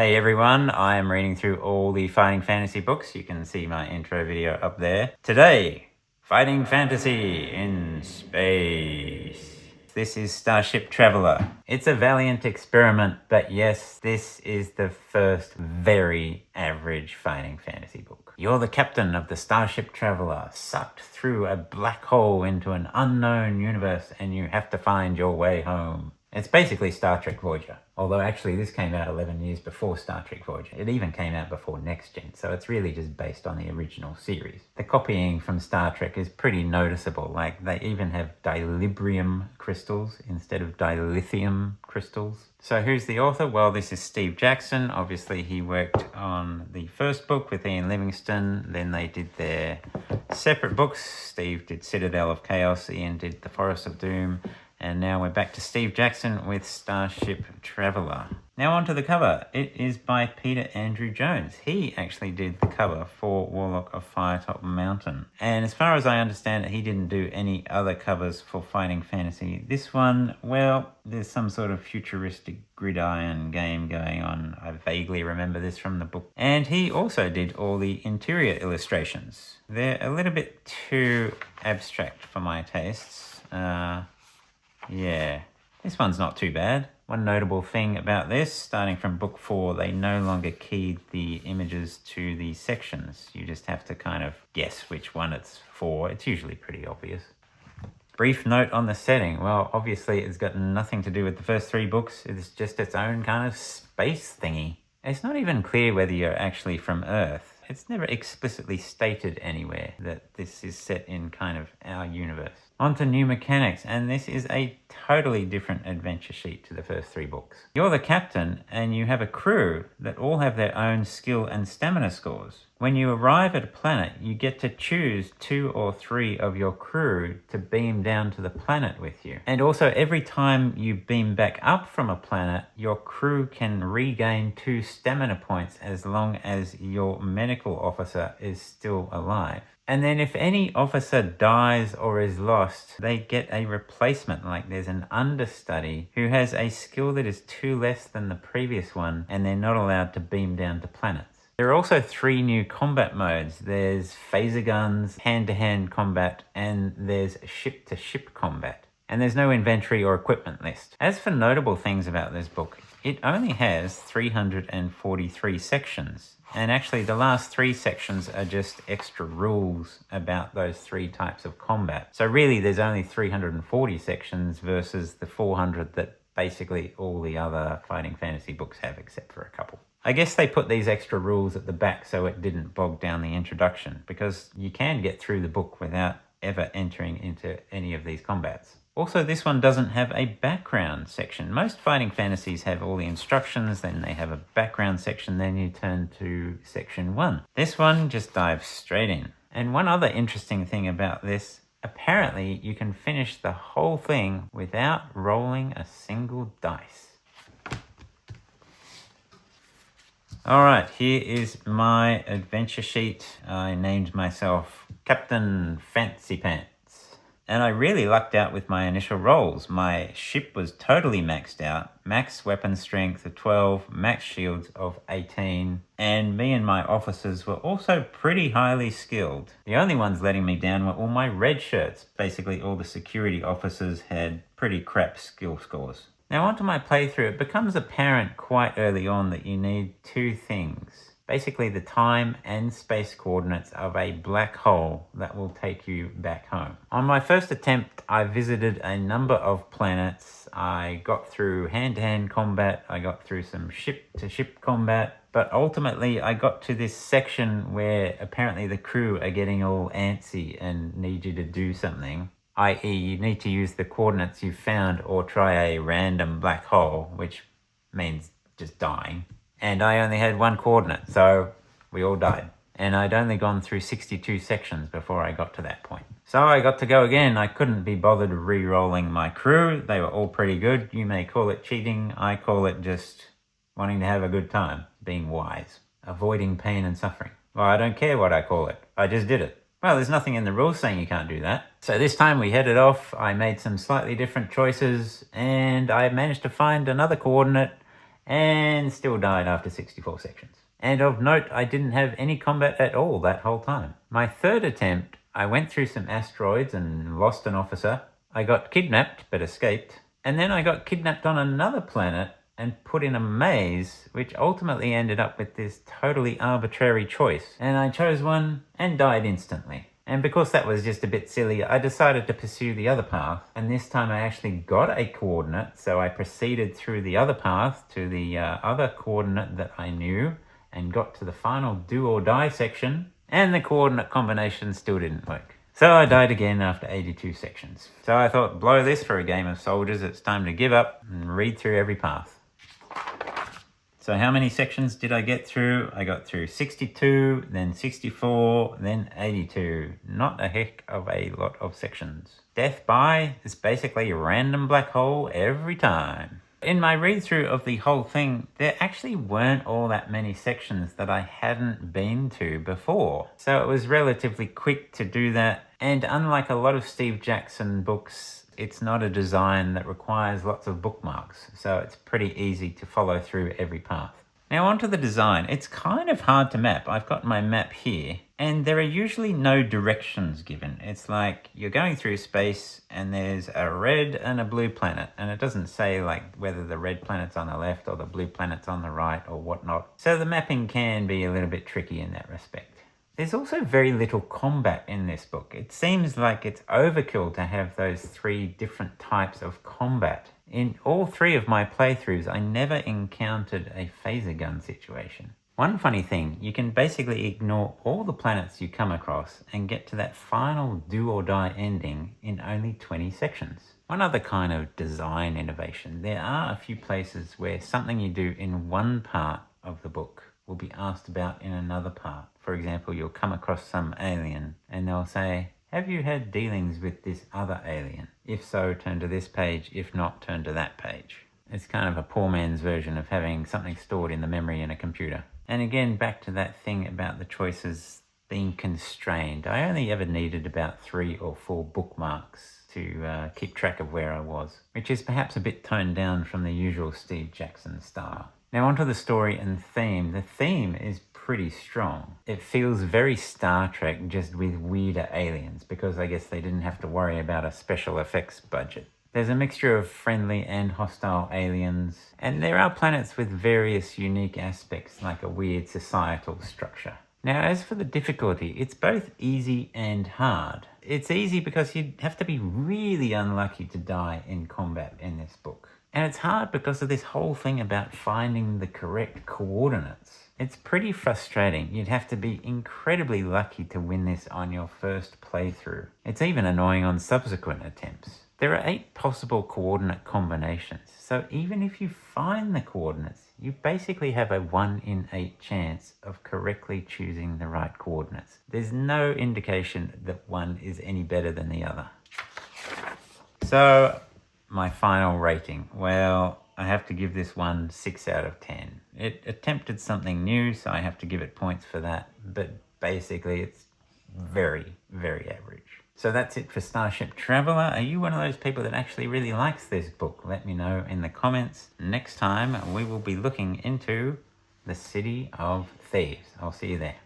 Hey everyone, I am reading through all the Fighting Fantasy books. You can see my intro video up there. Today, Fighting Fantasy in Space. This is Starship Traveler. It's a valiant experiment, but yes, this is the first very average Fighting Fantasy book. You're the captain of the Starship Traveler, sucked through a black hole into an unknown universe, and you have to find your way home. It's basically Star Trek Voyager, although actually this came out 11 years before Star Trek Voyager. It even came out before Next Gen, so it's really just based on the original series. The copying from Star Trek is pretty noticeable, like they even have dilithium crystals instead of dilithium crystals. So who's the author? Well, this is Steve Jackson. Obviously he worked on the first book with Ian Livingstone, then they did their separate books. Steve did Citadel of Chaos, Ian did The Forest of Doom, and now we're back to Steve Jackson with Starship Traveler. Now onto the cover. It is by Peter Andrew Jones. He actually did the cover for Warlock of Firetop Mountain. And as far as I understand it, he didn't do any other covers for Fighting Fantasy. This one, well, there's some sort of futuristic gridiron game going on. I vaguely remember this from the book. And he also did all the interior illustrations. They're a little bit too abstract for my tastes. Yeah, this one's not too bad. One notable thing about this, starting from book 4, they no longer keyed the images to the sections. You just have to kind of guess which one it's for. It's usually pretty obvious. Brief note on the setting. Well, obviously it's got nothing to do with the first 3 books. It's just its own kind of space thingy. It's not even clear whether you're actually from Earth. It's never explicitly stated anywhere that this is set in kind of our universe. On to new mechanics, and this is a totally different adventure sheet to the first 3 books. You're the captain, and you have a crew that all have their own skill and stamina scores. When you arrive at a planet, you get to choose 2 or 3 of your crew to beam down to the planet with you. And also, every time you beam back up from a planet, your crew can regain 2 stamina points as long as your medical officer is still alive. And then if any officer dies or is lost, they get a replacement, like there's an understudy who has a skill that is 2 less than the previous one, and they're not allowed to beam down to planets. There are also 3 new combat modes. There's phaser guns, hand-to-hand combat, and there's ship-to-ship combat. And there's no inventory or equipment list. As for notable things about this book, it only has 343 sections. And actually the last 3 sections are just extra rules about those 3 types of combat. So really there's only 340 sections versus the 400 that basically all the other Fighting Fantasy books have, except for a couple. I guess they put these extra rules at the back so it didn't bog down the introduction, because you can get through the book without ever entering into any of these combats. Also, this one doesn't have a background section. Most Fighting Fantasies have all the instructions, then they have a background section, then you turn to section 1. This one just dives straight in. And one other interesting thing about this, apparently you can finish the whole thing without rolling a single dice. Alright, here is my adventure sheet. I named myself Captain Fancy Pants. And I really lucked out with my initial rolls. My ship was totally maxed out. Max weapon strength of 12, max shields of 18. And me and my officers were also pretty highly skilled. The only ones letting me down were all my red shirts. Basically all the security officers had pretty crap skill scores. Now onto my playthrough, it becomes apparent quite early on that you need 2 things. Basically the time and space coordinates of a black hole that will take you back home. On my first attempt, I visited a number of planets. I got through hand-to-hand combat, I got through some ship-to-ship combat, but ultimately I got to this section where apparently the crew are getting all antsy and need you to do something. I.e. you need to use the coordinates you've found or try a random black hole, which means just dying. And I only had 1 coordinate, so we all died. And I'd only gone through 62 sections before I got to that point. So I got to go again. I couldn't be bothered re-rolling my crew. They were all pretty good. You may call it cheating. I call it just wanting to have a good time, being wise, avoiding pain and suffering. Well, I don't care what I call it. I just did it. Well, there's nothing in the rules saying you can't do that. So this time we headed off. I made some slightly different choices and I managed to find another coordinate. and still died after 64 sections. And of note, I didn't have any combat at all that whole time. My third attempt, I went through some asteroids and lost an officer. I got kidnapped but escaped. And then I got kidnapped on another planet and put in a maze, which ultimately ended up with this totally arbitrary choice. And I chose one and died instantly. And because that was just a bit silly, I decided to pursue the other path. And this time I actually got a coordinate, so I proceeded through the other path to the other coordinate that I knew and got to the final do or die section, and the coordinate combination still didn't work. So I died again after 82 sections. So I thought, blow this for a game of soldiers, it's time to give up and read through every path. So how many sections did I get through? I got through 62, then 64, then 82. Not a heck of a lot of sections. Death by is basically a random black hole every time. In my read-through of the whole thing, there actually weren't all that many sections that I hadn't been to before. So it was relatively quick to do that. And unlike a lot of Steve Jackson books, it's not a design that requires lots of bookmarks, so it's pretty easy to follow through every path. Now onto the design. It's kind of hard to map. I've got my map here, and there are usually no directions given. It's like you're going through space and there's a red and a blue planet, and it doesn't say like whether the red planet's on the left or the blue planet's on the right or whatnot. So the mapping can be a little bit tricky in that respect. There's also very little combat in this book. It seems like it's overkill to have those 3 different types of combat. In all 3 of my playthroughs, I never encountered a phaser gun situation. One funny thing, you can basically ignore all the planets you come across and get to that final do or die ending in only 20 sections. One other kind of design innovation, there are a few places where something you do in one part of the book will be asked about in another part. For example, you'll come across some alien and they'll say, have you had dealings with this other alien? If so, turn to this page. If not, turn to that page. It's kind of a poor man's version of having something stored in the memory in a computer. And again, back to that thing about the choices being constrained. I only ever needed about 3 or 4 bookmarks to keep track of where I was, which is perhaps a bit toned down from the usual Steve Jackson style. Now onto the story and theme. The theme is pretty strong. It feels very Star Trek, just with weirder aliens, because I guess they didn't have to worry about a special effects budget. There's a mixture of friendly and hostile aliens, and there are planets with various unique aspects, like a weird societal structure. Now, as for the difficulty, it's both easy and hard. It's easy because you'd have to be really unlucky to die in combat in this book. And it's hard because of this whole thing about finding the correct coordinates. It's pretty frustrating. You'd have to be incredibly lucky to win this on your first playthrough. It's even annoying on subsequent attempts. There are 8 possible coordinate combinations, so even if you find the coordinates, you basically have a 1 in 8 chance of correctly choosing the right coordinates. There's no indication that one is any better than the other. So, my final rating. Well, I have to give this one 6 out of 10. It attempted something new, so I have to give it points for that, but basically it's very, very average. So that's it for Starship Traveler. Are you one of those people that actually really likes this book? Let me know in the comments. Next time we will be looking into the City of Thieves. I'll see you there.